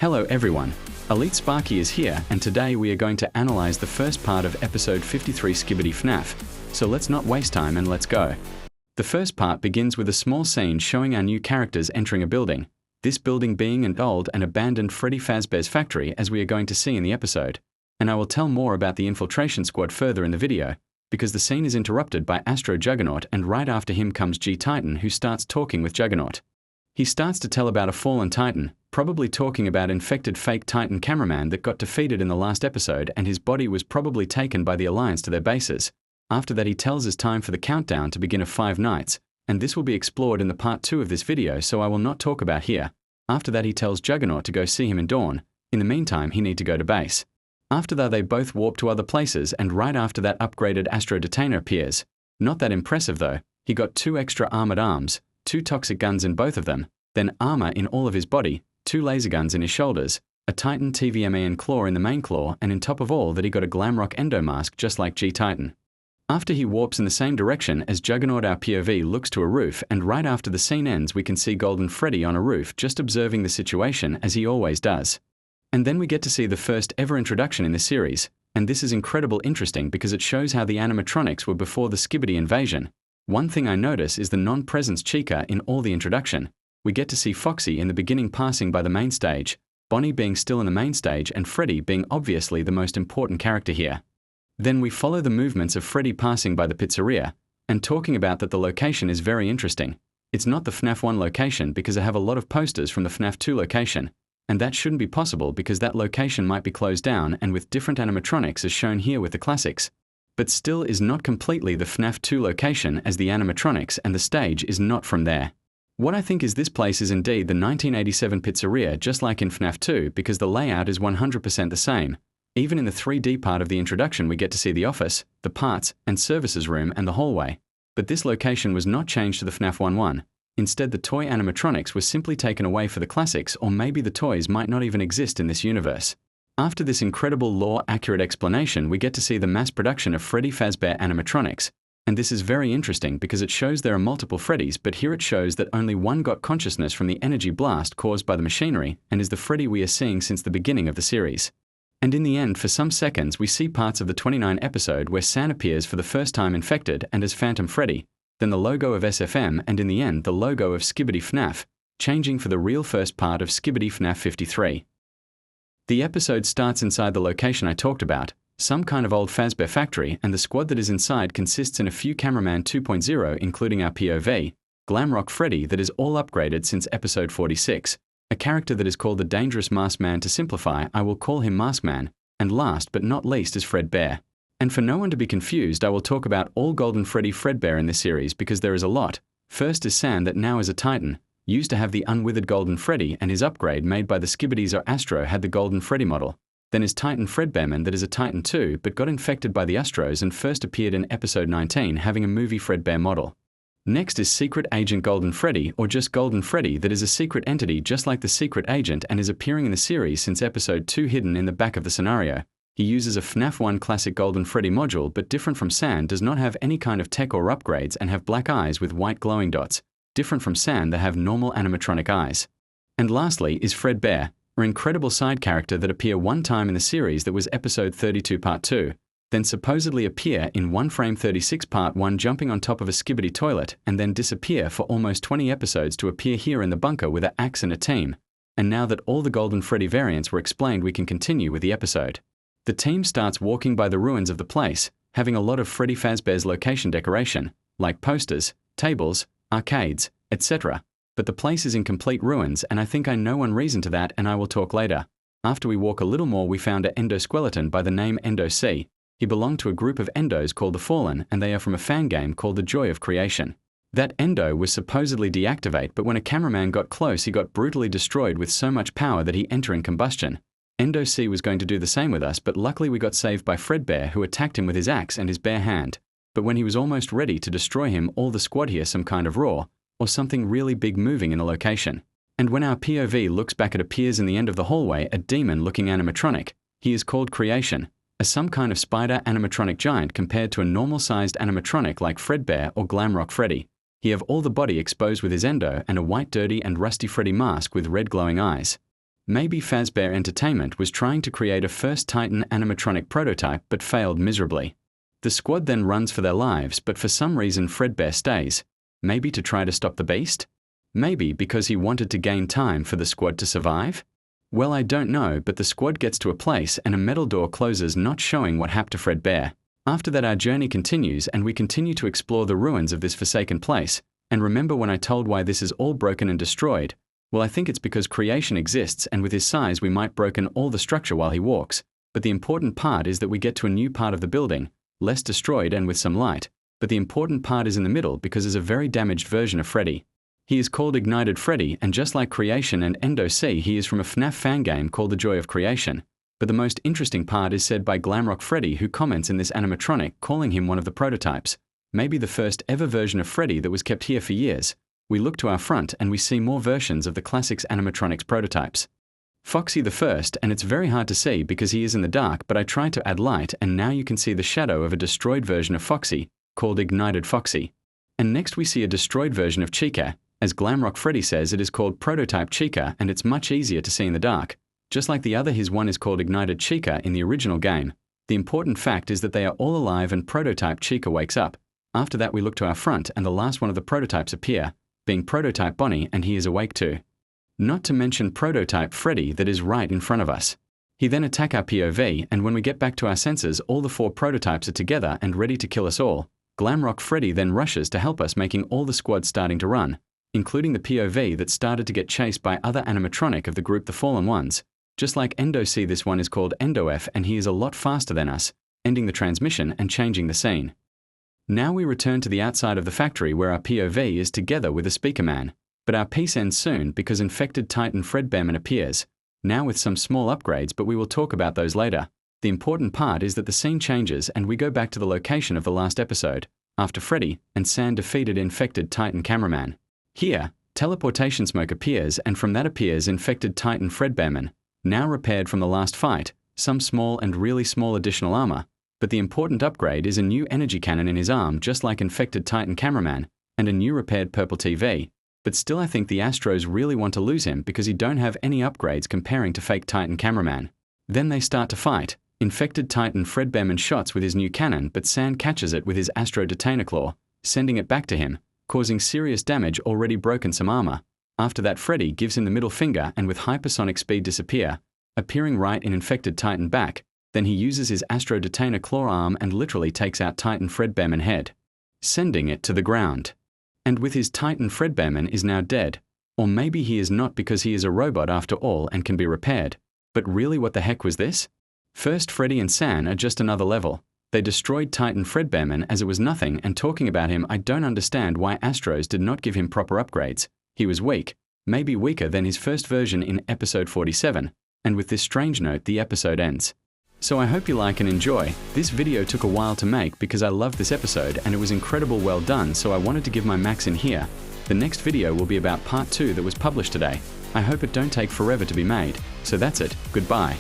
Hello everyone, Elite Sparky is here and today we are going to analyze the first part of episode 53 Skibidi Fnaf, so let's not waste time and let's go. The first part begins with a small scene showing our new characters entering a building, this building being an old and abandoned Freddy Fazbear's factory as we are going to see in the episode, and I will tell more about the infiltration squad further in the video, because the scene is interrupted by Astro Juggernaut and right after him comes G-Titan who starts talking with Juggernaut. He starts to tell about a fallen Titan, probably talking about infected fake Titan cameraman that got defeated in the last episode and his body was probably taken by the Alliance to their bases. After that he tells us time for the countdown to begin of 5 nights, and this will be explored in the part 2 of this video so I will not talk about here. After that he tells Juggernaut to go see him in Dawn, in the meantime he need to go to base. After that they both warp to other places and right after that upgraded Astro Detainer appears. Not that impressive though, he got 2 extra armored arms, 2 toxic guns in both of them, then armor in all of his body, 2 laser guns in his shoulders, a Titan TVMAN claw in the main claw, and on top of all that he got a Glamrock endo mask just like G-Titan. After he warps in the same direction as Juggernaut, our POV looks to a roof and right after the scene ends we can see Golden Freddy on a roof just observing the situation as he always does. And then we get to see the first ever introduction in the series, and this is incredible interesting because it shows how the animatronics were before the Skibidi invasion. One thing I notice is the non-presence Chica in all the introduction. We get to see Foxy in the beginning passing by the main stage, Bonnie being still in the main stage and Freddy being obviously the most important character here. Then we follow the movements of Freddy passing by the pizzeria, and talking about that the location is very interesting. It's not the FNAF 1 location because I have a lot of posters from the FNAF 2 location, and that shouldn't be possible because that location might be closed down and with different animatronics as shown here with the classics. But still is not completely the FNAF 2 location as the animatronics and the stage is not from there. What I think is this place is indeed the 1987 pizzeria just like in FNAF 2 because the layout is 100% the same. Even in the 3D part of the introduction we get to see the office, the parts and services room and the hallway. But this location was not changed to the FNAF 1. Instead the toy animatronics were simply taken away for the classics or maybe the toys might not even exist in this universe. After this incredible lore-accurate explanation we get to see the mass production of Freddy Fazbear animatronics. And this is very interesting because it shows there are multiple Freddys but here it shows that only one got consciousness from the energy blast caused by the machinery and is the Freddy we are seeing since the beginning of the series. And in the end for some seconds we see parts of the 29 episode where San appears for the first time infected and as Phantom Freddy, then the logo of SFM and in the end the logo of SkibidiFnaf, changing for the real first part of SkibidiFnaf 53. The episode starts inside the location I talked about, some kind of old FAZBEAR factory, and the squad that is inside consists in a few Cameraman 2.0 including our POV, Glamrock Freddy that is all upgraded since episode 46, a character that is called the Dangerous Masked Man to simplify I will call him Maskman, and last but not least is Fredbear. And for no one to be confused I will talk about all Golden Freddy Fredbear in this series because there is a lot. First is San that now is a Titan, used to have the unwithered Golden Freddy and his upgrade made by the Skibidis or Astro had the Golden Freddy model. Then is Titan Fredbearman that is a Titan too but got infected by the Astros and first appeared in episode 19 having a movie Fredbear model. Next is Secret Agent Golden Freddy or just Golden Freddy that is a secret entity just like the Secret Agent and is appearing in the series since episode 2 hidden in the back of the scenario. He uses a FNAF 1 classic Golden Freddy module but different from San does not have any kind of tech or upgrades and have black eyes with white glowing dots, different from San that have normal animatronic eyes. And lastly is Fredbear, an incredible side character that appear one time in the series that was episode 32 part 2, then supposedly appear in 1 frame 36 part 1 jumping on top of a Skibidi toilet and then disappear for almost 20 episodes to appear here in the bunker with an axe and a team. And now that all the Golden Freddy variants were explained we can continue with the episode. The team starts walking by the ruins of the place, having a lot of Freddy Fazbear's location decoration, like posters, tables, arcades, etc. But the place is in complete ruins and I think I know one reason to that and I will talk later. After we walk a little more we found an endoskeleton by the name Endo C. He belonged to a group of endos called the Fallen and they are from a fan game called The Joy of Creation. That endo was supposedly deactivate but when a cameraman got close he got brutally destroyed with so much power that he entering combustion. Endo C was going to do the same with us but luckily we got saved by Fredbear who attacked him with his axe and his bare hand. But when he was almost ready to destroy him all the squad hear some kind of roar, or something really big moving in the location. And when our POV looks back it appears in the end of the hallway a demon-looking animatronic. He is called Creation, a some kind of spider animatronic giant compared to a normal-sized animatronic like Fredbear or Glamrock Freddy. He have all the body exposed with his endo and a white dirty and rusty Freddy mask with red glowing eyes. Maybe FAZBEAR Entertainment was trying to create a first Titan animatronic prototype but failed miserably. The squad then runs for their lives, but for some reason Fredbear stays. Maybe to try to stop the beast? Maybe because he wanted to gain time for the squad to survive? Well, I don't know, but the squad gets to a place and a metal door closes, not showing what happened to Fredbear. After that, our journey continues and we continue to explore the ruins of this forsaken place. And remember when I told why this is all broken and destroyed? Well, I think it's because creation exists, and with his size we might broken all the structure while he walks. But the important part is that we get to a new part of the building, less destroyed and with some light. But the important part is in the middle because there's a very damaged version of Freddy. He is called Ignited Freddy, and just like Creation and Endo C, he is from a FNAF fan game called The Joy of Creation. But the most interesting part is said by Glamrock Freddy, who comments in this animatronic, calling him one of the prototypes. Maybe the first ever version of Freddy that was kept here for years. We look to our front and we see more versions of the classics animatronics prototypes. Foxy the first, and it's very hard to see because he is in the dark, but I tried to add light and now you can see the shadow of a destroyed version of Foxy, called Ignited Foxy. And next we see a destroyed version of Chica. As Glamrock Freddy says, it is called Prototype Chica and it's much easier to see in the dark. Just like the other, his one is called Ignited Chica in the original game. The important fact is that they are all alive and Prototype Chica wakes up. After that we look to our front and the last one of the prototypes appear, being Prototype Bonnie, and he is awake too. Not to mention Prototype Freddy that is right in front of us. He then attack our POV, and when we get back to our senses, all the 4 prototypes are together and ready to kill us all. Glamrock Freddy then rushes to help us, making all the squad starting to run, including the POV that started to get chased by other animatronic of the group The Fallen Ones. Just like Endo C, this one is called Endo F, and he is a lot faster than us, ending the transmission and changing the scene. Now we return to the outside of the factory where our POV is together with a speaker man. But our piece ends soon because infected Titan Fredbearman appears, now with some small upgrades, but we will talk about those later. The important part is that the scene changes and we go back to the location of the last episode, after Freddy and San defeated infected Titan cameraman. Here, teleportation smoke appears, and from that appears infected Titan Fredbearman, now repaired from the last fight, some small and really small additional armor. But the important upgrade is a new energy cannon in his arm, just like infected Titan cameraman, and a new repaired purple TV. But still I think the Astros really want to lose him because he don't have any upgrades comparing to fake Titan cameraman. Then they start to fight. Infected Titan Fredbearman shots with his new cannon, but San catches it with his Astro Detainer Claw, sending it back to him, causing serious damage, already broken some armor. After that Freddy gives him the middle finger and with hypersonic speed disappear, appearing right in infected Titan back. Then he uses his Astro Detainer Claw arm and literally takes out Titan Fredbearman head, sending it to the ground. And with his Titan Fredbearman is now dead. Or maybe he is not because he is a robot after all and can be repaired. But really, what the heck was this? First, Freddy and San are just another level. They destroyed Titan Fredbearman as it was nothing, and talking about him, I don't understand why Astros did not give him proper upgrades. He was weak, maybe weaker than his first version in episode 47. And with this strange note, the episode ends. So I hope you like and enjoy. This video took a while to make because I loved this episode and it was incredible well done, so I wanted to give my max in here. The next video will be about part 2 that was published today. I hope it don't take forever to be made. So that's it, goodbye.